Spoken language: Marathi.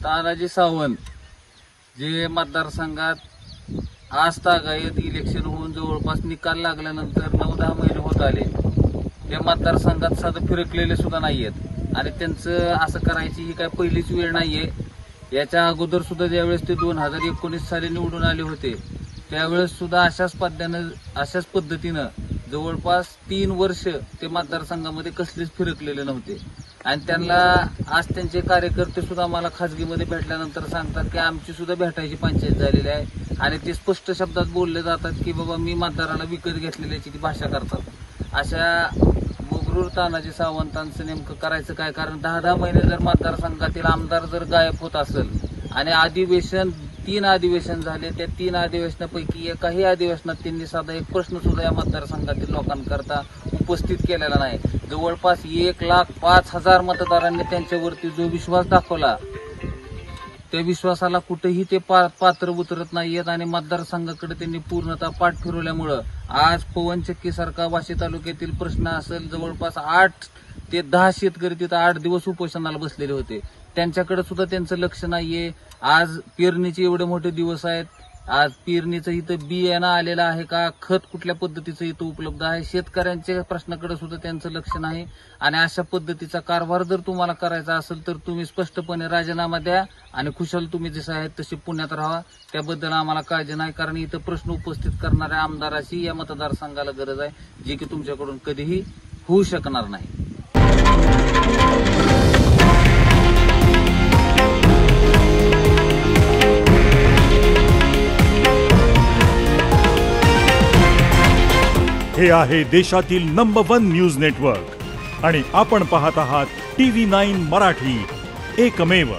तानाजी सावंत जे मतदारसंघात आज तागायत इलेक्शन होऊन जवळपास निकाल लागल्यानंतर 9-10 महिने होत आले, त्या मतदारसंघात साधं फिरकलेले सुद्धा नाहीयेत आणि त्यांचं असं करायची ही काय पहिलीच वेळ नाहीये। याच्या अगोदर सुद्धा ज्यावेळेस ते 2019 साली निवडून आले होते त्यावेळेस सुद्धा अशाच पद्धतीनं जवळपास 3 वर्ष ते मतदारसंघामध्ये कसलेच फिरकलेले नव्हते आणि त्यांना आज त्यांचे कार्यकर्ते सुद्धा मला खासगीमध्ये भेटल्यानंतर सांगतात की आमची सुद्धा भेटायची पंचायत झालेली आहे आणि ते स्पष्ट शब्दात बोलले जातात की बाबा मी मतदाराला विकत घेतलेल्याची ती भाषा करतात। अशा मुगरूर तानाजी सावंतांचं नेमकं करायचं काय? कारण 10-10 महिने जर मतदारसंघातील आमदार जर गायब होत असेल आणि अधिवेशन 3 अधिवेशन झाले, त्या 3 अधिवेशनापैकी एकाही अधिवेशनात त्यांनी साधा एक प्रश्न सुद्धा या मतदारसंघातील लोकांकरता उपस्थित केलेला नाही। जवळपास 1,05,000 मतदारांनी त्यांच्यावरती जो विश्वास दाखवला त्या विश्वासाला कुठेही ते पात्र उतरत नाहीयेत आणि मतदारसंघाकडे त्यांनी पूर्णतः पाठ फिरवल्यामुळं आज पवनचक्की सारखा वाशी तालुक्यातील प्रश्न असेल, जवळपास 8 ते 10 शेतकरी तिथं 8 दिवस उपोषणाला बसलेले होते, त्यांच्याकडे सुद्धा त्यांचं लक्ष नाहीये। आज पेरणीचे एवढे मोठे दिवस आहेत, आज पेरणीचं इथं बियाणं आलेलं आहे का, खत कुठल्या पद्धतीचं इथं उपलब्ध आहे, शेतकऱ्यांच्या प्रश्नाकडे सुद्धा त्यांचं लक्ष नाही। आणि अशा पद्धतीचा कारभार जर तुम्हाला करायचा असेल तर तुम्ही स्पष्टपणे राजीनामा द्या आणि खुशाल तुम्ही जसे आहेत तसे पुण्यात राहा, त्याबद्दल आम्हाला काळजी नाही। कारण इथं प्रश्न उपस्थित करणाऱ्या आमदाराची या मतदारसंघाला गरज आहे, जी की तुमच्याकडून कधीही होऊ शकणार नाही। हे आहे देशातील नंबर 1 न्यूज नेटवर्क आणि आपण पाहत आहात TV9 मराठी, एकमेव।